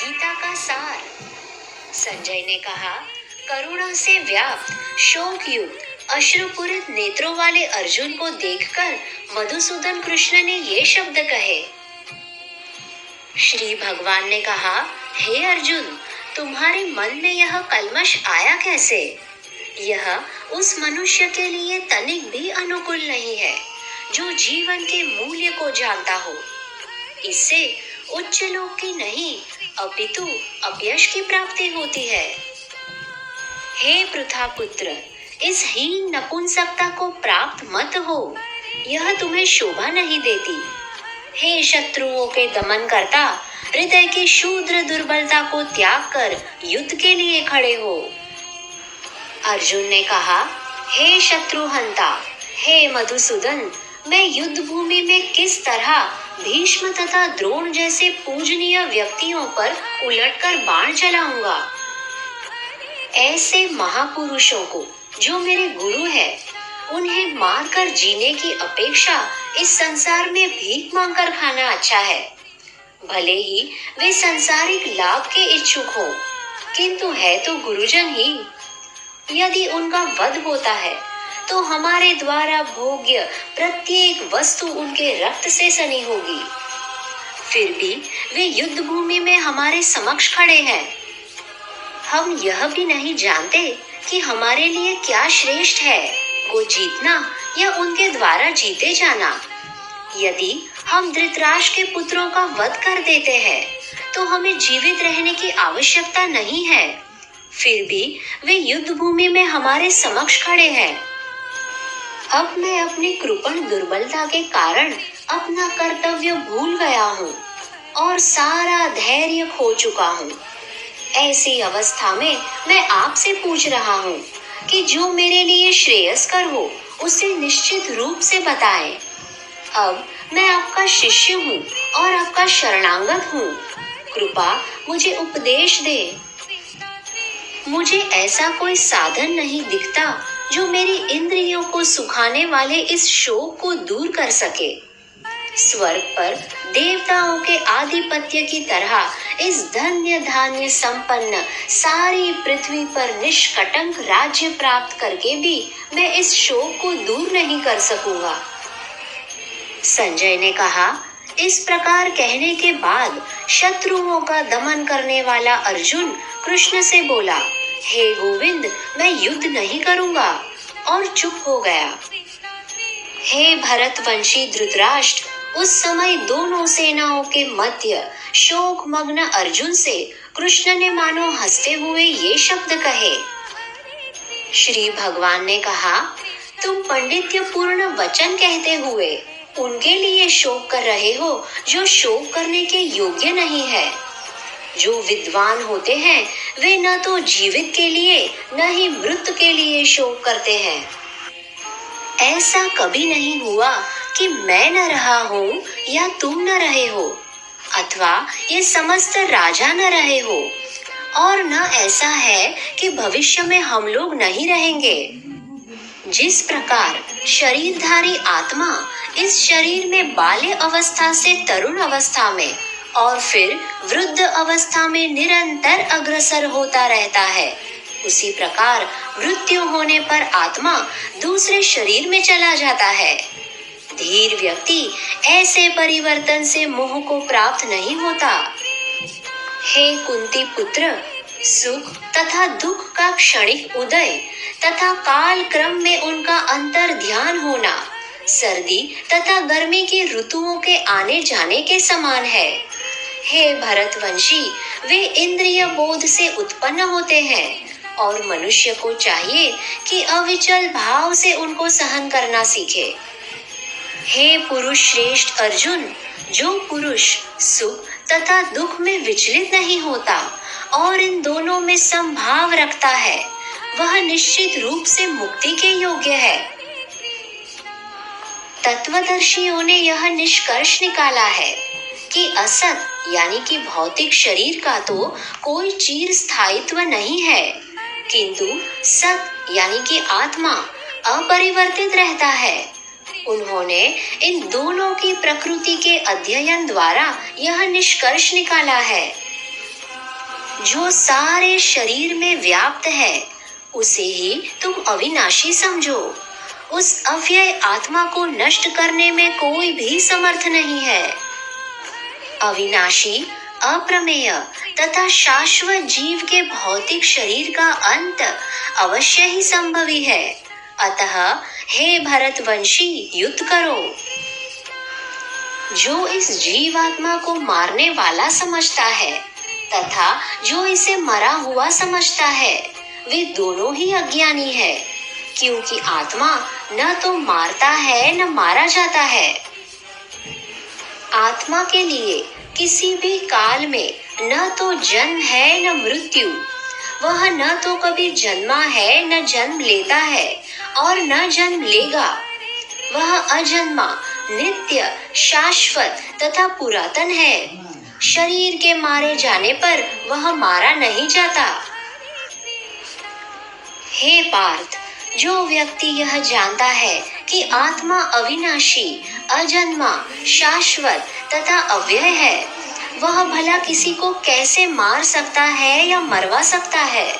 गीता का सार। संजय ने कहा, करुणा से व्याप्त शोक युक्त अश्रुपूरित नेत्रों वाले अर्जुन को देखकर मधुसूदन कृष्ण ने ये शब्द कहे। श्री भगवान ने कहा, हे अर्जुन, तुम्हारे मन में यह कल्मश आया कैसे? यह उस मनुष्य के लिए तनिक भी अनुकूल नहीं है जो जीवन के मूल्य को जानता हो। इससे उच्च लोक की नहीं अपितु अपयश की प्राप्ति होती है। हे पृथा पुत्र, इस हीन नपुंसकता को प्राप्त मत हो, यह तुम्हें शोभा नहीं देती। हे शत्रुओं के दमन करता, हृदय की शूद्र दुर्बलता को त्याग कर युद्ध के लिए खड़े हो। अर्जुन ने कहा, हे शत्रुहंता, हे मधुसूदन, मैं युद्ध भूमि में किस तरह भीष्म तथा द्रोण जैसे पूजनीय व्यक्तियों पर उलटकर बाण चलाऊंगा। ऐसे महापुरुषों को जो मेरे गुरु है, उन्हें मारकर जीने की अपेक्षा इस संसार में भीख मांगकर खाना अच्छा है। भले ही वे सांसारिक लाभ के इच्छुक हो, किंतु है तो गुरुजन ही। यदि उनका वध होता है तो हमारे द्वारा भोग्य प्रत्येक वस्तु उनके रक्त से सनी होगी। फिर भी वे युद्ध भूमि में हमारे समक्ष खड़े हैं। हम यह भी नहीं जानते कि हमारे लिए क्या श्रेष्ठ है, वो जीतना या उनके द्वारा जीते जाना। यदि हम धृतराष्ट्र के पुत्रों का वध कर देते हैं तो हमें जीवित रहने की आवश्यकता नहीं है। फिर भी वे युद्ध भूमि में हमारे समक्ष खड़े हैं। अब मैं अपनी कृपण दुर्बलता के कारण अपना कर्तव्य भूल गया हूँ और सारा धैर्य खो चुका हूँ। ऐसी अवस्था में मैं आपसे पूछ रहा हूँ कि जो मेरे लिए श्रेयस्कर हो उसे निश्चित रूप से बताएं। अब मैं आपका शिष्य हूँ और आपका शरणागत हूँ। कृपा मुझे उपदेश दे। मुझे ऐसा कोई साधन नहीं दिखता जो मेरी इंद्रियों को सुखाने वाले इस शोक को दूर कर सके। स्वर्ग पर देवताओं के आधिपत्य की तरह इस धन्य धान्य संपन्न सारी पृथ्वी पर निष्कटंक राज्य प्राप्त करके भी मैं इस शोक को दूर नहीं कर सकूंगा। संजय ने कहा, इस प्रकार कहने के बाद शत्रुओं का दमन करने वाला अर्जुन कृष्ण से बोला, हे गोविंद, मैं युद्ध नहीं करूंगा, और चुप हो गया। हे भरतवंशी धृतराष्ट्र, उस समय दोनों सेनाओं के मध्य शोक मग्न अर्जुन से कृष्ण ने मानो हंसते हुए ये शब्द कहे। श्री भगवान ने कहा, तुम पांडित्य पूर्ण वचन कहते हुए उनके लिए शोक कर रहे हो जो शोक करने के योग्य नहीं है। जो विद्वान होते हैं वे न तो जीवित के लिए न ही मृत के लिए शोक करते हैं। ऐसा कभी नहीं हुआ कि मैं न रहा हूँ या तुम न रहे हो, अथवा ये समस्त राजा न रहे हो, और न ऐसा है कि भविष्य में हम लोग नहीं रहेंगे। जिस प्रकार शरीरधारी आत्मा इस शरीर में बाल्य अवस्था से तरुण अवस्था में और फिर वृद्ध अवस्था में निरंतर अग्रसर होता रहता है, उसी प्रकार मृत्यु होने पर आत्मा दूसरे शरीर में चला जाता है। धीर व्यक्ति ऐसे परिवर्तन से मोह को प्राप्त नहीं होता। हे कुंती पुत्र, सुख तथा दुख का क्षणिक उदय तथा काल क्रम में उनका अंतर ध्यान होना सर्दी तथा गर्मी की ऋतुओं के आने जाने के समान है। हे भरतवंशी, वे इंद्रिय बोध से उत्पन्न होते हैं और मनुष्य को चाहिए कि अविचल भाव से उनको सहन करना सीखे। हे पुरुष श्रेष्ठ अर्जुन, जो पुरुष सुख तथा दुख में विचलित नहीं होता और इन दोनों में समभाव रखता है, वह निश्चित रूप से मुक्ति के योग्य है। तत्वदर्शियों ने यह निष्कर्ष निकाला है कि असत यानी कि भौतिक शरीर का तो कोई चिर स्थायित्व नहीं है, किंतु सत यानी कि आत्मा अपरिवर्तित रहता है। उन्होंने इन दोनों की प्रकृति के अध्ययन द्वारा यह निष्कर्ष निकाला है। जो सारे शरीर में व्याप्त है, उसे ही तुम अविनाशी समझो। उस अव्यय आत्मा को नष्ट करने में कोई भी समर्थ नहीं है। अविनाशी, अप्रमेय तथा शाश्वत जीव के भौतिक शरीर का अंत अवश्य ही संभवी है। अतः हे भरतवंशी, युद्ध करो। जो इस जीवात्मा को मारने वाला समझता है तथा जो इसे मरा हुआ समझता है, वे दोनों ही अज्ञानी है, क्योंकि आत्मा न तो मारता है न मारा जाता है। आत्मा के लिए किसी भी काल में न तो जन्म है न मृत्यु। वह न तो कभी जन्मा है न जन्म लेता है और न जन्म लेगा। वह अजन्मा, नित्य, शाश्वत तथा पुरातन है। शरीर के मारे जाने पर वह मारा नहीं जाता। हे पार्थ, जो व्यक्ति यह जानता है कि आत्मा अविनाशी, अजन्मा, शाश्वत तथा अव्यय है, वह भला किसी को कैसे मार सकता है या मरवा सकता है।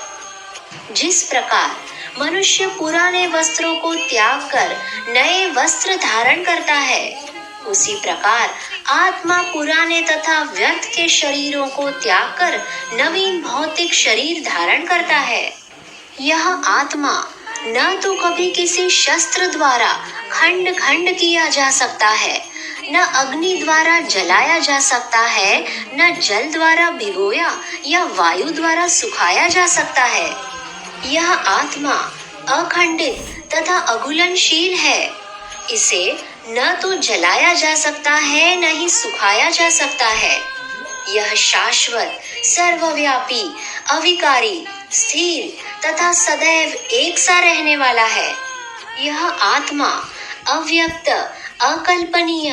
जिस प्रकार मनुष्य पुराने वस्त्रों को त्याग कर नए वस्त्र धारण करता है, उसी प्रकार आत्मा पुराने तथा व्यर्थ के शरीरों को त्याग कर नवीन भौतिक शरीर धारण करता है। यह आत्मा न तो कभी किसी शस्त्र द्वारा खंड खंड किया जा सकता है, न अग्नि द्वारा जलाया जा सकता है, न जल द्वारा भिगोया या वायु द्वारा सुखाया जा सकता है। यह आत्मा अखंडित तथा अघुलनशील है। इसे न तो जलाया जा सकता है न ही सुखाया जा सकता है। यह शाश्वत, सर्वव्यापी, अविकारी, स्थिर तथा सदैव एक सा रहने वाला है। यह आत्मा अव्यक्त, अकल्पनीय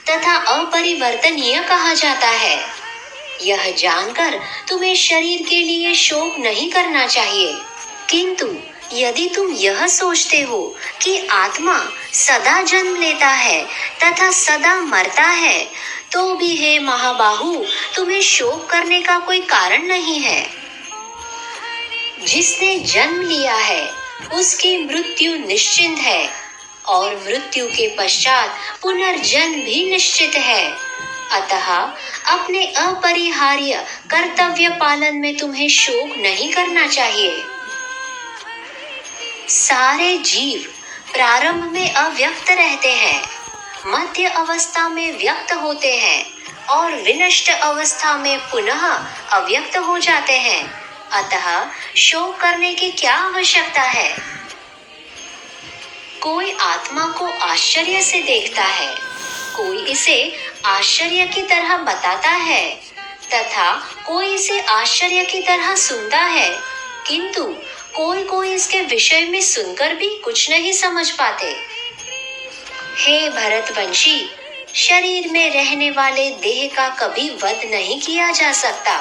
तथा अपरिवर्तनीय कहा जाता है। यह जानकर तुम्हें शरीर के लिए शोक नहीं करना चाहिए, किंतु यदि तुम यह सोचते हो कि आत्मा सदा जन्म लेता है तथा सदा मरता है, तो भी हे महाबाहु, तुम्हें शोक करने का कोई कारण नहीं है। जिसने जन्म लिया है उसकी मृत्यु निश्चित है और मृत्यु के पश्चात पुनर्जन्म भी निश्चित है। अतः अपने अपरिहार्य कर्तव्य पालन में तुम्हें शोक नहीं करना चाहिए। सारे जीव प्रारंभ में अव्यक्त रहते हैं, मध्य अवस्था में व्यक्त होते हैं और विनष्ट अवस्था में पुनः अव्यक्त हो जाते हैं। अतः शोक करने की क्या आवश्यकता है। कोई आत्मा को आश्चर्य से देखता है, कोई इसे आश्चर्य की तरह बताता है तथा कोई इसे आश्चर्य की तरह सुनता है, किंतु कोई इसके विषय में सुनकर भी कुछ नहीं समझ पाते। हे भरतवंशी, शरीर में रहने वाले देह का कभी वध नहीं किया जा सकता।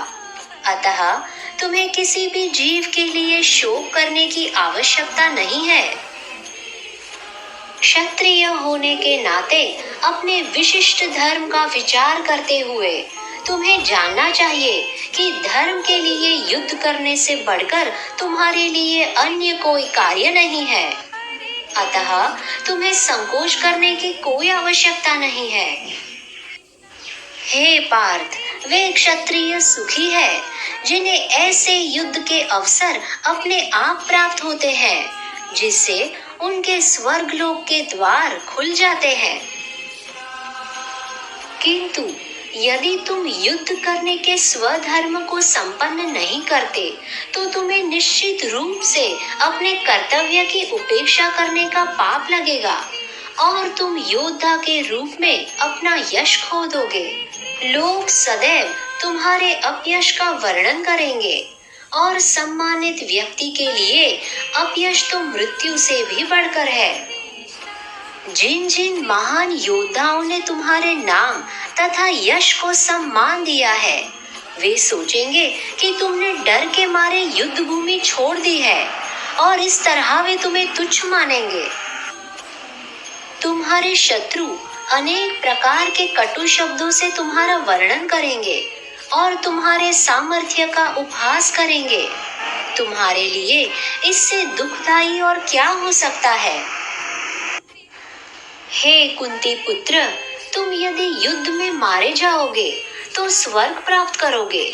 अतः तुम्हें किसी भी जीव के लिए शोक करने की आवश्यकता नहीं है। क्षत्रिय होने के नाते अपने विशिष्ट धर्म का विचार करते हुए तुम्हें जानना चाहिए कि धर्म के लिए युद्ध करने से बढ़कर तुम्हारे लिए अन्य कोई कार्य नहीं है। अतः तुम्हें संकोच करने की कोई आवश्यकता नहीं है। हे पार्थ, वे क्षत्रिय सुखी है जिन्हें ऐसे युद्ध के अवसर अपने आप प्राप्त होते हैं, जिससे उनके स्वर्गलोक के द्वार खुल जाते हैं। किंतु यदि तुम युद्ध करने के स्वधर्म को संपन्न नहीं करते, तो तुम्हें निश्चित रूप से अपने कर्तव्य की उपेक्षा करने का पाप लगेगा और तुम योद्धा के रूप में अपना यश खो दोगे। लोग सदैव तुम्हारे अपयश का वर्णन करेंगे और सम्मानित व्यक्ति के लिए अपयश तो मृत्यु से भी बढ़कर है। जिन जिन महान योद्धाओं ने तुम्हारे नाम तथा यश को सम्मान दिया है, वे सोचेंगे कि तुमने डर के मारे युद्ध भूमि छोड़ दी है और इस तरह वे तुम्हें तुच्छ मानेंगे। तुम्हारे शत्रु अनेक प्रकार के कटु शब्दों से तुम्हारा वर्णन करेंगे और तुम्हारे सामर्थ्य का उपहास करेंगे। तुम्हारे लिए इससे दुखदाई और क्या हो सकता है? हे कुंती पुत्र, तुम यदि युद्ध में मारे जाओगे तो स्वर्ग प्राप्त करोगे,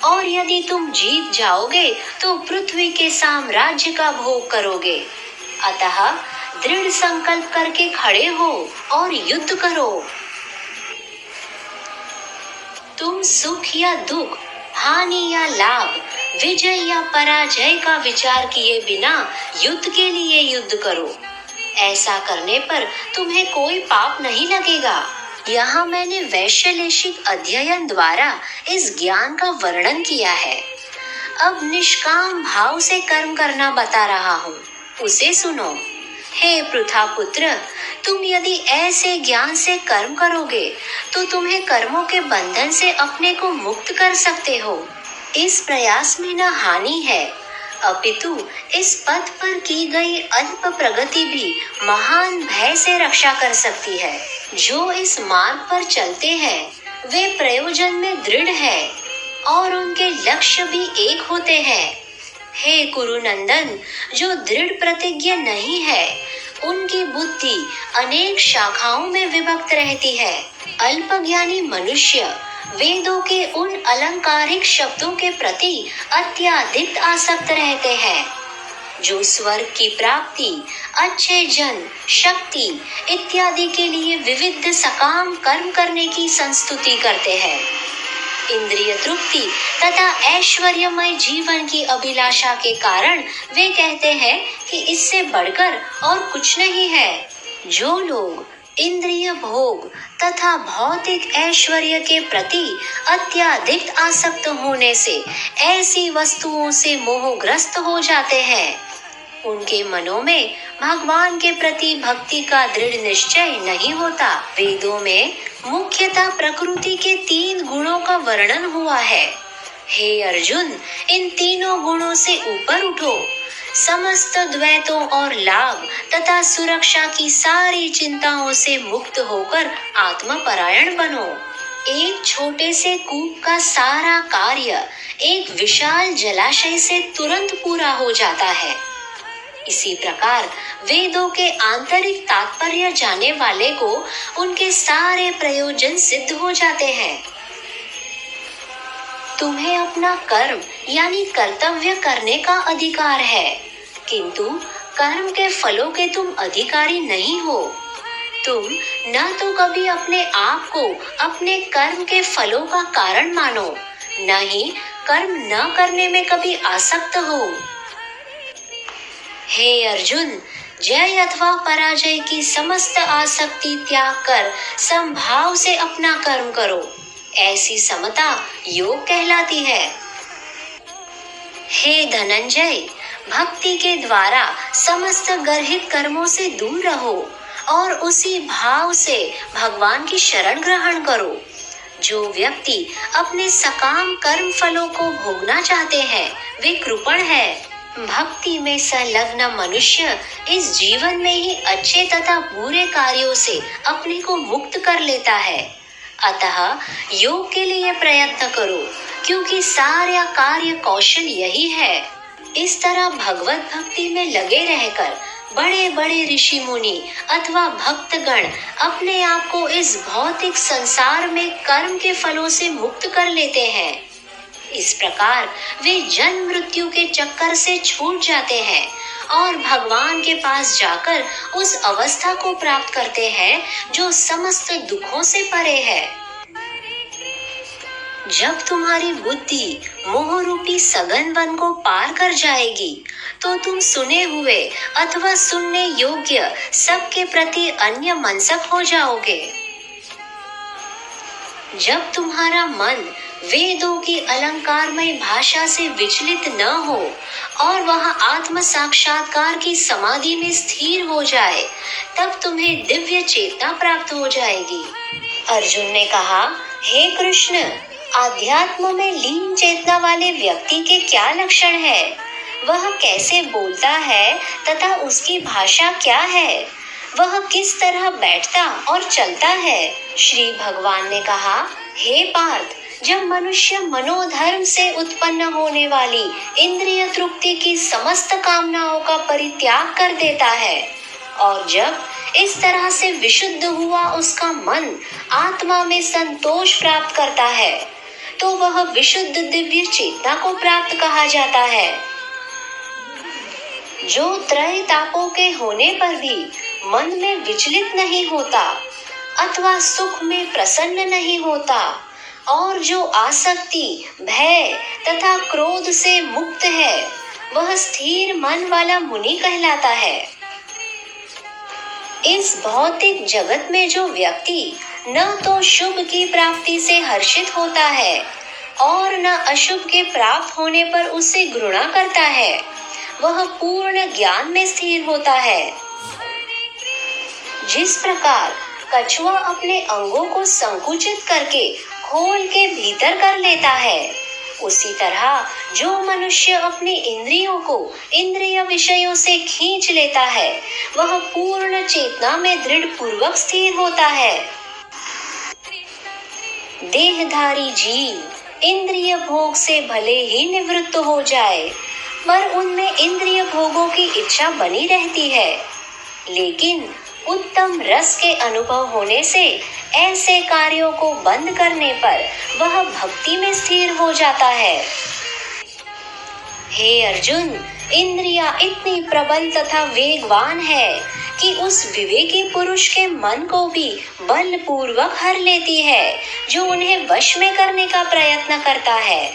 और यदि तुम जीत जाओगे तो पृथ्वी के साम्राज्य का भोग करोगे। अतः दृढ़ संकल्प करके खड़े हो और युद्ध करो। तुम सुख या दुख, हानि या लाभ, विजय या पराजय का विचार किए बिना युद्ध के लिए युद्ध करो। ऐसा करने पर तुम्हें कोई पाप नहीं लगेगा। यहाँ मैंने वैश्यलेशिक अध्ययन द्वारा इस ज्ञान का वर्णन किया है। अब निष्काम भाव से कर्म करना बता रहा हूँ, उसे सुनो। हे पृथा पुत्र, तुम यदि ऐसे ज्ञान से कर्म करोगे तो तुम्हें कर्मों के बंधन से अपने को मुक्त कर सकते हो। इस प्रयास में न हानि है, अपितु इस पथ पर की गई अल्प प्रगति भी महान भय से रक्षा कर सकती है। जो इस मार्ग पर चलते हैं वे प्रयोजन में दृढ़ है और उनके लक्ष्य भी एक होते हैं। हे कुरुनंदन, जो दृढ़ प्रतिज्ञ नहीं है उनकी बुद्धि अनेक शाखाओं में विभक्त रहती है। अल्पज्ञानी मनुष्य वेदों के उन अलंकारिक शब्दों के प्रति अत्यधिक आसक्त रहते हैं जो स्वर्ग की प्राप्ति, अच्छे जन, शक्ति इत्यादि के लिए विविध सकाम कर्म करने की संस्तुति करते हैं। इंद्रिय तृप्ति तथा ऐश्वर्यमय जीवन की अभिलाषा के कारण वे कहते हैं कि इससे बढ़कर और कुछ नहीं है। जो लोग इंद्रिय भोग तथा भौतिक ऐश्वर्य के प्रति अत्यधिक आसक्त होने से ऐसी वस्तुओं से मोहग्रस्त हो जाते हैं, उनके मनों में भगवान के प्रति भक्ति का दृढ़ निश्चय नहीं होता। वेदों में मुख्यतः प्रकृति के 3 गुणों का वर्णन हुआ है। हे अर्जुन, इन तीनों गुणों से ऊपर उठो। समस्त द्वैतों और लाभ तथा सुरक्षा की सारी चिंताओं से मुक्त होकर आत्मपरायण बनो। एक छोटे से कूप का सारा कार्य एक विशाल जलाशय से तुरंत पूरा हो जाता है। इसी प्रकार वेदों के आंतरिक तात्पर्य जाने वाले को उनके सारे प्रयोजन सिद्ध हो जाते हैं। तुम्हें अपना कर्म यानी कर्तव्य करने का अधिकार है, किंतु कर्म के फलों के तुम अधिकारी नहीं हो। तुम न तो कभी अपने आप को अपने कर्म के फलों का कारण मानो, न ही कर्म न करने में कभी आसक्त हो। हे अर्जुन, जय अथवा पराजय की समस्त आसक्ति त्याग कर समभाव से अपना कर्म करो। ऐसी समता योग कहलाती है। हे धनंजय, भक्ति के द्वारा समस्त गर्हित कर्मों से दूर रहो और उसी भाव से भगवान की शरण ग्रहण करो। जो व्यक्ति अपने सकाम कर्म फलों को भोगना चाहते हैं वे कृपण है। भक्ति में संलग्न मनुष्य इस जीवन में ही अच्छे तथा बुरे कार्यों से अपने को मुक्त कर लेता है। अतः योग के लिए प्रयत्न करो, क्योंकि सारा कार्य कौशल यही है। इस तरह भगवत भक्ति में लगे रहकर बड़े बड़े ऋषि मुनि अथवा भक्तगण अपने आप को इस भौतिक संसार में कर्म के फलों से मुक्त कर लेते हैं। इस प्रकार वे जन्म मृत्यु के चक्कर से छूट जाते हैं और भगवान के पास जाकर उस अवस्था को प्राप्त करते हैं जो समस्त दुखों से परे है। जब तुम्हारी बुद्धि मोह रूपी सघन वन को पार कर जाएगी तो तुम सुने हुए अथवा सुनने योग्य सबके प्रति अन्य मनसक हो जाओगे। जब तुम्हारा मन वेदों की अलंकारमय भाषा से विचलित न हो और वह आत्म साक्षात्कार की समाधि में स्थिर हो जाए, तब तुम्हें दिव्य चेतना प्राप्त हो जाएगी। अर्जुन ने कहा, हे कृष्ण, आध्यात्म में लीन चेतना वाले व्यक्ति के क्या लक्षण है? वह कैसे बोलता है तथा उसकी भाषा क्या है? वह किस तरह बैठता और चलता है? श्री भगवान ने कहा, हे पार्थ, जब मनुष्य मनोधर्म से उत्पन्न होने वाली इंद्रिय तृप्ति की समस्त कामनाओं का परित्याग कर देता है और जब इस तरह से विशुद्ध हुआ उसका मन आत्मा में संतोष प्राप्त करता है तो वह विशुद्ध दिव्य चेतना को प्राप्त कहा जाता है, जो त्रय तापों के होने पर भी मन में विचलित नहीं होता अथवा सुख में प्रसन्न नहीं होता और जो आसक्ति, भय तथा क्रोध से मुक्त है वह स्थिर मन वाला मुनि कहलाता है। इस भौतिक जगत में जो व्यक्ति न तो शुभ की प्राप्ति से हर्षित होता है और न अशुभ के प्राप्त होने पर उससे घृणा करता है वह पूर्ण ज्ञान में स्थिर होता है। जिस प्रकार कछुआ अपने अंगों को संकुचित करके खोल के भीतर कर लेता है उसी तरह जो मनुष्य अपनी इंद्रियों को इंद्रिय विषयों से खींच लेता है वह पूर्ण चेतना में दृढ़ पूर्वक स्थिर होता है। देहधारी जीव इंद्रिय भोग से भले ही निवृत्त हो जाए पर उनमें इंद्रिय भोगों की इच्छा बनी रहती है, लेकिन उत्तम रस के अनुभव होने से ऐसे कार्यों को बंद करने पर वह भक्ति में स्थिर हो जाता है। हे अर्जुन, इंद्रियां इतनी प्रबल तथा वेगवान है कि उस विवेकी पुरुष के मन को भी बलपूर्वक हर लेती है जो उन्हें वश में करने का प्रयत्न करता है।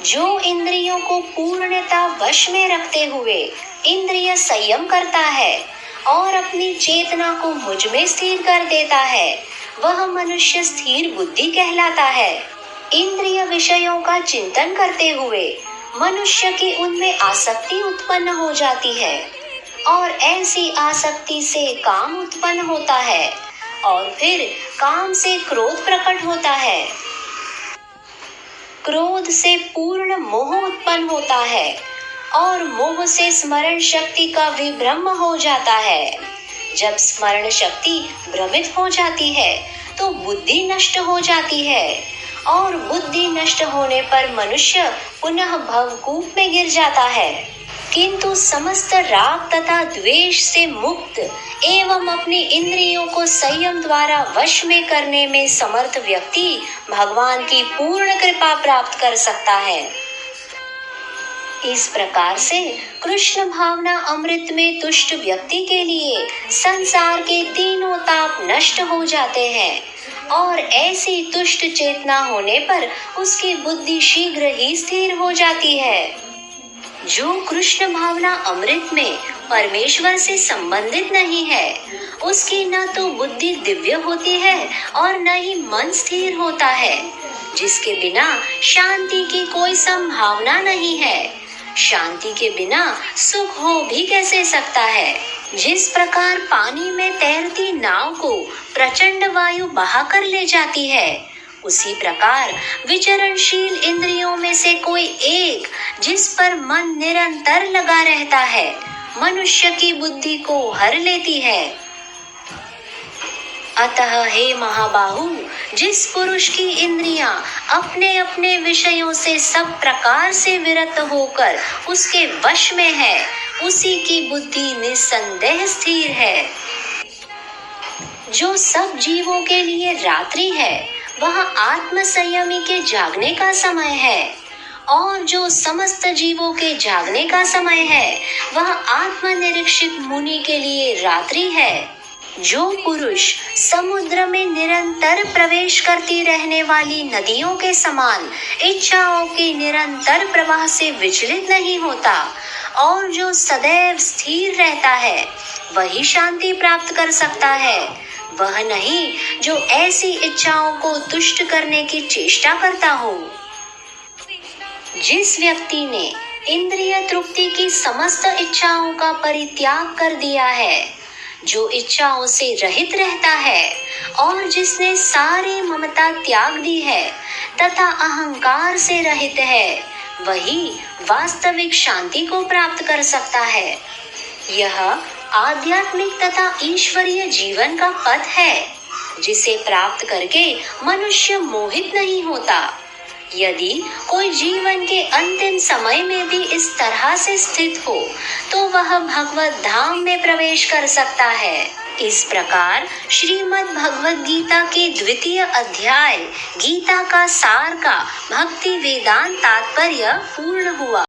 जो इंद्रियों को पूर्णतः वश में रखते हुए इंद्रिय संयम करता है और अपनी चेतना को मुझ में स्थिर कर देता है वह मनुष्य स्थिर बुद्धि कहलाता है। इंद्रिय विषयों का चिंतन करते हुए मनुष्य की उनमें आसक्ति उत्पन्न हो जाती है और ऐसी आसक्ति से काम उत्पन्न होता है और फिर काम से क्रोध प्रकट होता है। क्रोध से पूर्ण मोह उत्पन्न होता है और मोह से स्मरण शक्ति का विभ्रम हो जाता है। जब स्मरण शक्ति भ्रमित हो जाती है तो बुद्धि नष्ट हो जाती है और बुद्धि नष्ट होने पर मनुष्य पुनः भवकूप में गिर जाता है। किंतु समस्त राग तथा द्वेष से मुक्त एवं अपनी इंद्रियों को संयम द्वारा वश में करने में समर्थ व्यक्ति भगवान की पूर्ण कृपा प्राप्त कर सकता है। इस प्रकार से कृष्ण भावना अमृत में तुष्ट व्यक्ति के लिए संसार के तीनों ताप नष्ट हो जाते हैं और ऐसी तुष्ट चेतना होने पर उसकी बुद्धि शीघ्र ही स्थिर हो जाती है। जो कृष्ण भावना अमृत में परमेश्वर से संबंधित नहीं है उसकी न तो बुद्धि दिव्य होती है और न ही मन स्थिर होता है, जिसके बिना शांति की कोई संभावना नहीं है। शांति के बिना सुख हो भी कैसे सकता है। जिस प्रकार पानी में तैरती नाव को प्रचंड वायु बहा कर ले जाती है उसी प्रकार विचरणशील इंद्रियों में से कोई एक जिस पर मन निरंतर लगा रहता है मनुष्य की बुद्धि को हर लेती है। अतः हे महाबाहु, जिस पुरुष की इंद्रियां अपने अपने विषयों से सब प्रकार से विरत होकर उसके वश में है उसी की बुद्धि निस्संदेह स्थिर है। जो सब जीवों के लिए रात्रि है वह आत्म संयमी के जागने का समय है और जो समस्त जीवों के जागने का समय है वह आत्मनिरीक्षित मुनि के लिए रात्रि है। जो पुरुष समुद्र में निरंतर प्रवेश करती रहने वाली नदियों के समान इच्छाओं के निरंतर प्रवाह से विचलित नहीं होता और जो सदैव स्थिर रहता है वही शांति प्राप्त कर सकता है, वह नहीं जो ऐसी इच्छाओं को तुष्ट करने की चेष्टा करता हो। जिस व्यक्ति ने इंद्रिय तृप्ति की समस्त इच्छाओं का परित्याग कर दिया है, जो इच्छाओं से रहित रहता है और जिसने सारी ममता त्याग दी है तथा अहंकार से रहित है, वही वास्तविक शांति को प्राप्त कर सकता है। यह आध्यात्मिक तथा ईश्वरीय जीवन का पथ है। जिसे प्राप्त करके मनुष्य मोहित नहीं होता। यदि कोई जीवन के अंतिम समय में भी इस तरह से स्थित हो तो वह भगवत धाम में प्रवेश कर सकता है। इस प्रकार श्रीमद् भगवद गीता के द्वितीय अध्याय गीता का सार का भक्ति वेदांत तात्पर्य पूर्ण हुआ।